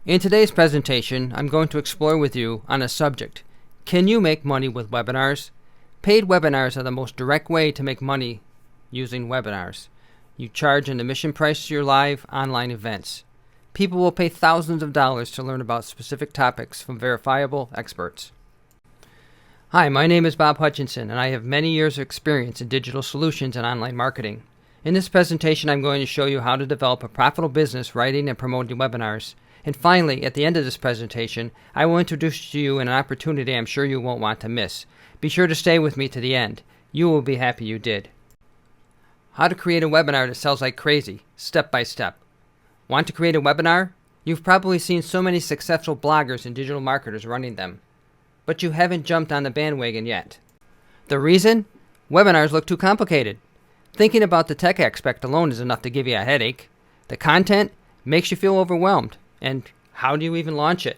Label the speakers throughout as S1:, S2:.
S1: In today's presentation, I'm going to explore with you on a subject. Can you make money with webinars? Paid webinars are the most direct way to make money using webinars. You charge an admission price to your live online events. People will pay thousands of dollars to learn about specific topics from verifiable experts. Hi, my name is Bob Hutchinson, and I have many years of experience in digital solutions and online marketing. In this presentation, I'm going to show you how to develop a profitable business writing and promoting webinars. And finally, at the end of this presentation, I will introduce to you an opportunity I'm sure you won't want to miss. Be sure to stay with me to the end. You will be happy you did. How to create a webinar that sells like crazy, step by step. Want to create a webinar? You've probably seen so many successful bloggers and digital marketers running them, but you haven't jumped on the bandwagon yet. The reason? Webinars look too complicated. Thinking about the tech aspect alone is enough to give you a headache. The content makes you feel overwhelmed. And how do you even launch it?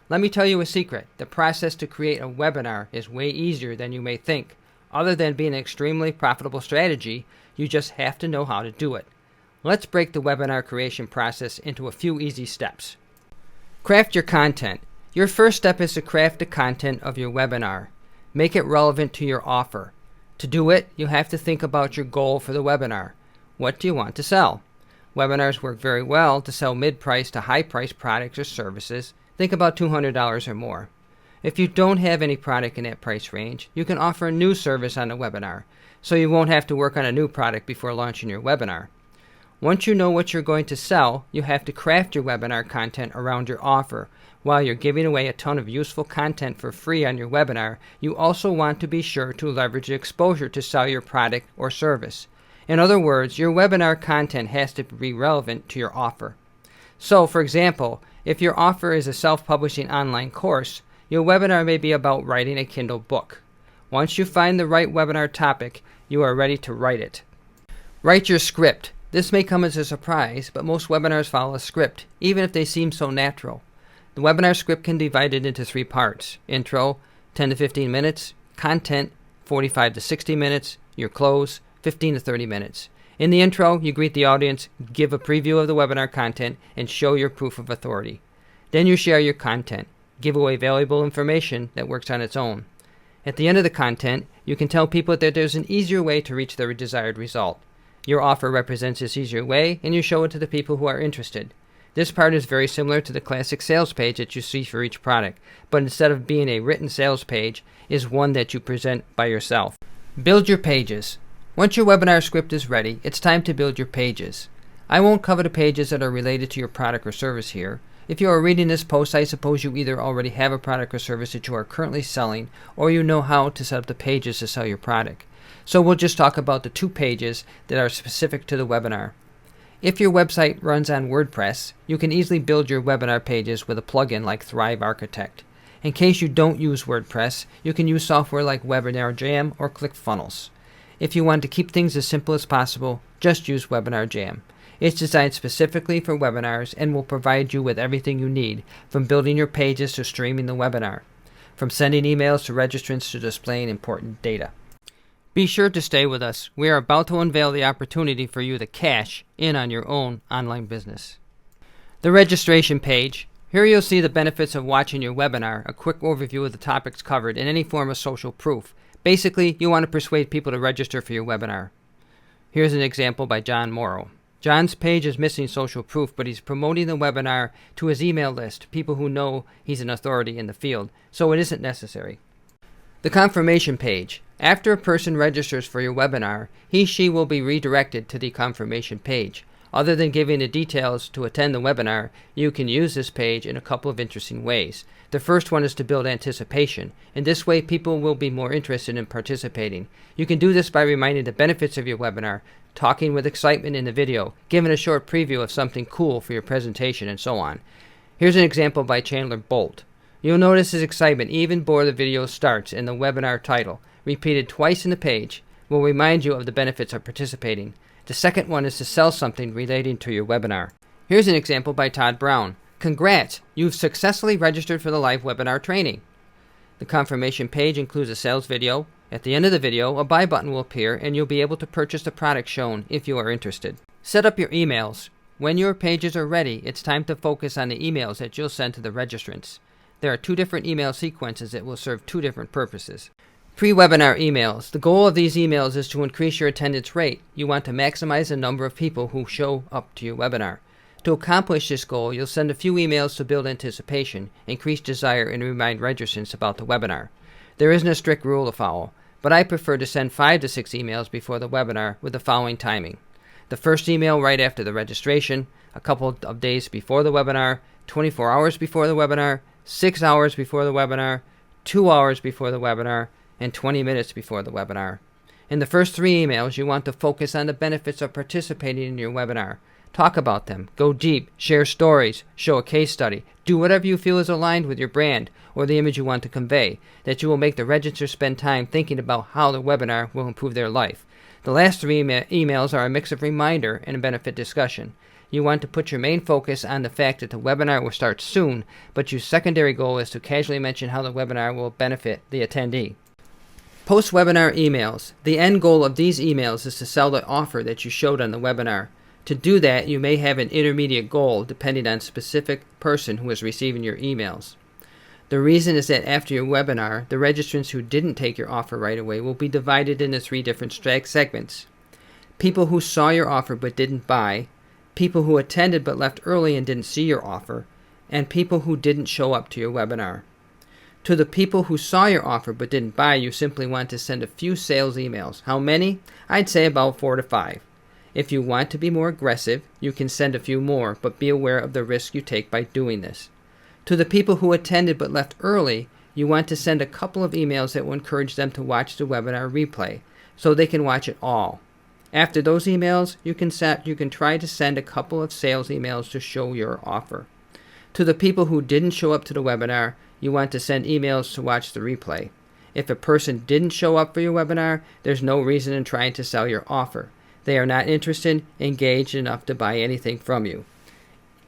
S1: Let me tell you a secret. The process to create a webinar is way easier than you may think. Other than being an extremely profitable strategy, you just have to know how to do it. Let's break the webinar creation process into a few easy steps. Craft your content. Your first step is to craft the content of your webinar. Make it relevant to your offer. To do it, you have to think about your goal for the webinar. What do you want to sell? Webinars work very well to sell mid-price to high-price products or services. Think about $200 or more. If you don't have any product in that price range, you can offer a new service on a webinar, so you won't have to work on a new product before launching your webinar. Once you know what you're going to sell, you have to craft your webinar content around your offer. While you're giving away a ton of useful content for free on your webinar, you also want to be sure to leverage the exposure to sell your product or service. In other words, your webinar content has to be relevant to your offer. So, for example, if your offer is a self-publishing online course, your webinar may be about writing a Kindle book. Once you find the right webinar topic, you are ready to write it. Write your script. This may come as a surprise, but most webinars follow a script, even if they seem so natural. The webinar script can be divided into 3 parts. Intro, 10 to 15 minutes. Content, 45 to 60 minutes. Your close, 15 to 30 minutes. In the intro, you greet the audience, give a preview of the webinar content, and show your proof of authority. Then you share your content, give away valuable information that works on its own. At the end of the content, you can tell people that there's an easier way to reach their desired result. Your offer represents this easier way, and you show it to the people who are interested. This part is very similar to the classic sales page that you see for each product, but instead of being a written sales page, is one that you present by yourself. Build your pages. Once your webinar script is ready, it's time to build your pages. I won't cover the pages that are related to your product or service here. If you are reading this post, I suppose you either already have a product or service that you are currently selling, or you know how to set up the pages to sell your product. So we'll just talk about the 2 pages that are specific to the webinar. If your website runs on WordPress, you can easily build your webinar pages with a plugin like Thrive Architect. In case you don't use WordPress, you can use software like Webinar Jam or ClickFunnels. If you want to keep things as simple as possible, just use Webinar Jam. It's designed specifically for webinars and will provide you with everything you need, from building your pages to streaming the webinar, from sending emails to registrants to displaying important data. Be sure to stay with us. We are about to unveil the opportunity for you to cash in on your own online business. The registration page. Here you'll see the benefits of watching your webinar, a quick overview of the topics covered, and any form of social proof. Basically, you want to persuade people to register for your webinar. Here's an example by John Morrow. John's page is missing social proof, but he's promoting the webinar to his email list, people who know he's an authority in the field, so it isn't necessary. The confirmation page. After a person registers for your webinar, she will be redirected to the confirmation page. Other than giving the details to attend the webinar, you can use this page in a couple of interesting ways. The first one is to build anticipation. In this way, people will be more interested in participating. You can do this by reminding the benefits of your webinar, talking with excitement in the video, giving a short preview of something cool for your presentation, and so on. Here's an example by Chandler Bolt. You'll notice his excitement even before the video starts, and the webinar title, repeated twice in the page, will remind you of the benefits of participating. The second one is to sell something relating to your webinar. Here's an example by Todd Brown. Congrats! You've successfully registered for the live webinar training. The confirmation page includes a sales video. At the end of the video, a buy button will appear and you'll be able to purchase the product shown if you are interested. Set up your emails. When your pages are ready, it's time to focus on the emails that you'll send to the registrants. There are 2 different email sequences that will serve 2 different purposes. Pre-webinar emails. The goal of these emails is to increase your attendance rate. You want to maximize the number of people who show up to your webinar. To accomplish this goal, you'll send a few emails to build anticipation, increase desire, and remind registrants about the webinar. There isn't a strict rule to follow, but I prefer to send 5 to 6 emails before the webinar with the following timing. The first email right after the registration, a couple of days before the webinar, 24 hours before the webinar, 6 hours before the webinar, 2 hours before the webinar, and 20 minutes before the webinar. In the first 3 emails, you want to focus on the benefits of participating in your webinar. Talk about them, go deep, share stories, show a case study, do whatever you feel is aligned with your brand or the image you want to convey, that you will make the registrants spend time thinking about how the webinar will improve their life. The last 3 emails are a mix of reminder and a benefit discussion. You want to put your main focus on the fact that the webinar will start soon, but your secondary goal is to casually mention how the webinar will benefit the attendee. Post-webinar emails. The end goal of these emails is to sell the offer that you showed on the webinar. To do that, you may have an intermediate goal depending on the specific person who is receiving your emails. The reason is that after your webinar, the registrants who didn't take your offer right away will be divided into 3 different segments. People who saw your offer but didn't buy, people who attended but left early and didn't see your offer, and people who didn't show up to your webinar. To the people who saw your offer but didn't buy, you simply want to send a few sales emails. How many? I'd say about 4 to 5. If you want to be more aggressive, you can send a few more, but be aware of the risk you take by doing this. To the people who attended but left early, you want to send a couple of emails that will encourage them to watch the webinar replay, so they can watch it all. After those emails, you can try to send a couple of sales emails to show your offer. To the people who didn't show up to the webinar, you want to send emails to watch the replay. If a person didn't show up for your webinar, there's no reason in trying to sell your offer. They are not interested, engaged enough to buy anything from you.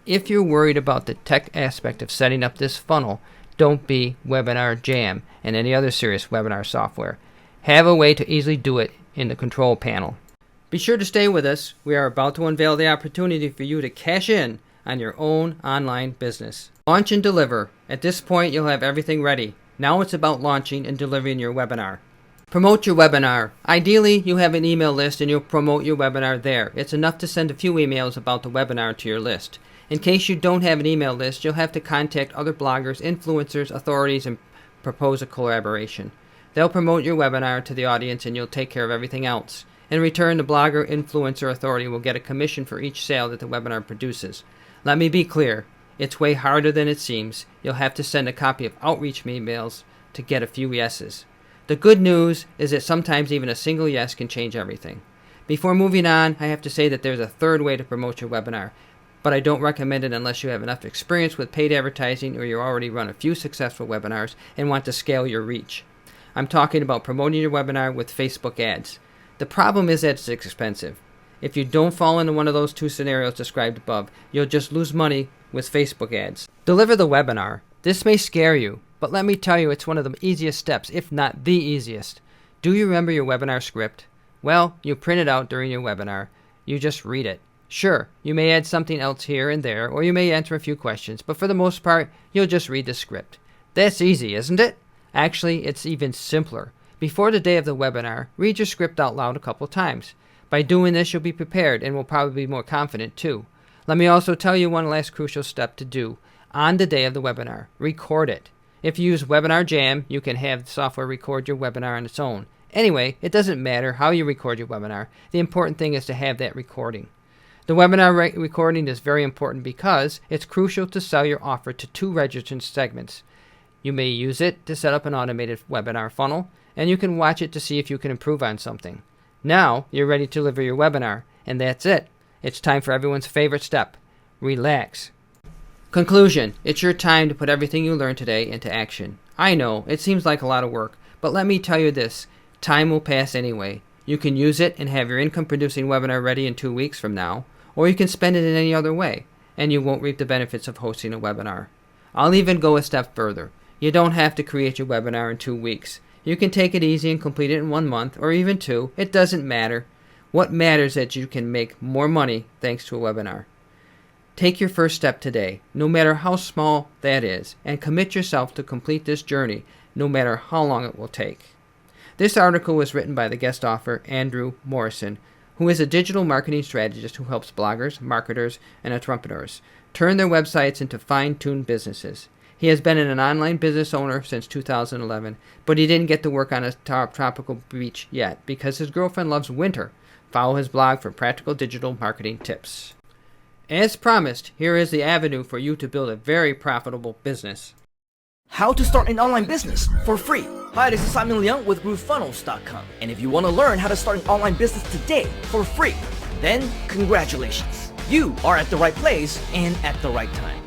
S1: If you're worried about the tech aspect of setting up this funnel, don't be Webinar Jam and any other serious webinar software. Have a way to easily do it in the control panel. Be sure to stay with us. We are about to unveil the opportunity for you to cash in on your own online business. Launch and deliver. At this point, you'll have everything ready. Now it's about launching and delivering your webinar. Promote your webinar. Ideally, you have an email list and you'll promote your webinar there. It's enough to send a few emails about the webinar to your list. In case you don't have an email list, you'll have to contact other bloggers, influencers, authorities, and propose a collaboration. They'll promote your webinar to the audience and you'll take care of everything else. In return, the blogger, influencer, authority will get a commission for each sale that the webinar produces. Let me be clear. It's way harder than it seems. You'll have to send a copy of outreach emails to get a few yeses. The good news is that sometimes even a single yes can change everything. Before moving on, I have to say that there's a third way to promote your webinar, but I don't recommend it unless you have enough experience with paid advertising or you already run a few successful webinars and want to scale your reach. I'm talking about promoting your webinar with Facebook ads. The problem is that it's expensive. If you don't fall into one of those 2 scenarios described above, you'll just lose money with Facebook ads. Deliver the webinar. This may scare you, but let me tell you it's one of the easiest steps, if not the easiest. Do you remember your webinar script? Well, you print it out during your webinar. You just read it. Sure, you may add something else here and there, or you may answer a few questions, but for the most part, you'll just read the script. That's easy, isn't it? Actually, it's even simpler. Before the day of the webinar, read your script out loud a couple times. By doing this, you'll be prepared and will probably be more confident too. Let me also tell you one last crucial step to do. On the day of the webinar, record it. If you use Webinar Jam, you can have the software record your webinar on its own. Anyway, it doesn't matter how you record your webinar. The important thing is to have that recording. The webinar recording is very important because it's crucial to sell your offer to 2 registrant segments. You may use it to set up an automated webinar funnel, and you can watch it to see if you can improve on something. Now, you're ready to deliver your webinar, and that's it. It's time for everyone's favorite step. Relax. Conclusion. It's your time to put everything you learned today into action. I know, it seems like a lot of work, but let me tell you this. Time will pass anyway. You can use it and have your income-producing webinar ready in 2 weeks from now, or you can spend it in any other way, and you won't reap the benefits of hosting a webinar. I'll even go a step further. You don't have to create your webinar in 2 weeks. You can take it easy and complete it in 1 month, or even 2. It doesn't matter. What matters is that you can make more money thanks to a webinar. Take your first step today, no matter how small that is, and commit yourself to complete this journey, no matter how long it will take. This article was written by the guest author Andrew Morrison, who is a digital marketing strategist who helps bloggers, marketers, and entrepreneurs turn their websites into fine-tuned businesses. He has been an online business owner since 2011, but he didn't get to work on a tropical beach yet because his girlfriend loves winter. Follow his blog for practical digital marketing tips. As promised, here is the avenue for you to build a very profitable business.
S2: How to start an online business for free. Hi, this is Simon Leung with GrooveFunnels.com. And if you want to learn how to start an online business today for free, then congratulations. You are at the right place and at the right time.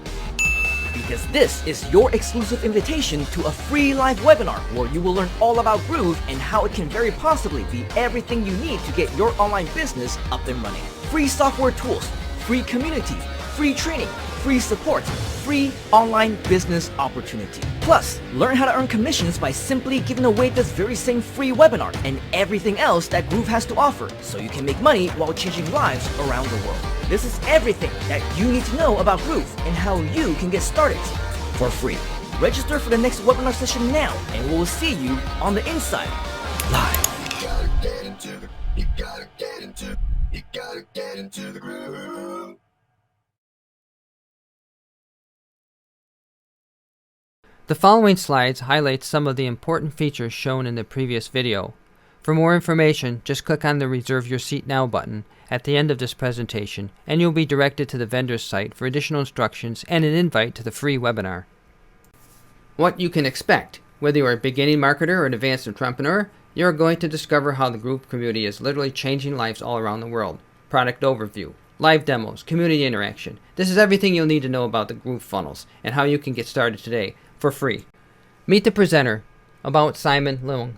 S2: Because this is your exclusive invitation to a free live webinar where you will learn all about Groove and how it can very possibly be everything you need to get your online business up and running. Free software tools, free community, free training, free support, free online business opportunity. Plus, learn how to earn commissions by simply giving away this very same free webinar and everything else that Groove has to offer, so you can make money while changing lives around the world. This is everything that you need to know about Groove and how you can get started for free. Register for the next webinar session now, and we will see you on the inside live.
S3: You gotta get into the groove.
S1: The following slides highlight some of the important features shown in the previous video. For more information, just click on the Reserve Your Seat Now button at the end of this presentation, and you'll be directed to the vendor's site for additional instructions and an invite to the free webinar. What you can expect. Whether you're a beginning marketer or an advanced entrepreneur, you're going to discover how the Groove community is literally changing lives all around the world. Product overview, live demos, community interaction. This is everything you'll need to know about the Groove funnels and how you can get started today for free. Meet the presenter about Simon Leung.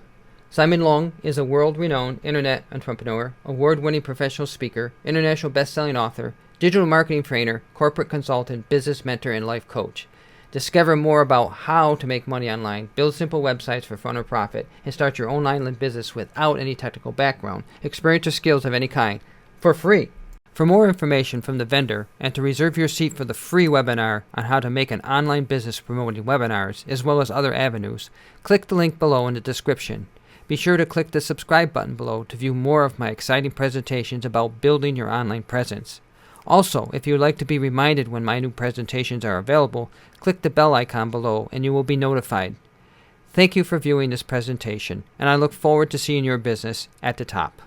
S1: Simon Leung is a world-renowned internet entrepreneur, award-winning professional speaker, international best-selling author, digital marketing trainer, corporate consultant, business mentor, and life coach. Discover more about how to make money online, build simple websites for fun or profit, and start your own online business without any technical background, experience, or skills of any kind for free. For more information from the vendor and to reserve your seat for the free webinar on how to make an online business promoting webinars as well as other avenues, click the link below in the description. Be sure to click the subscribe button below to view more of my exciting presentations about building your online presence. Also, if you would like to be reminded when my new presentations are available, click the bell icon below and you will be notified. Thank you for viewing this presentation, and I look forward to seeing your business at the top.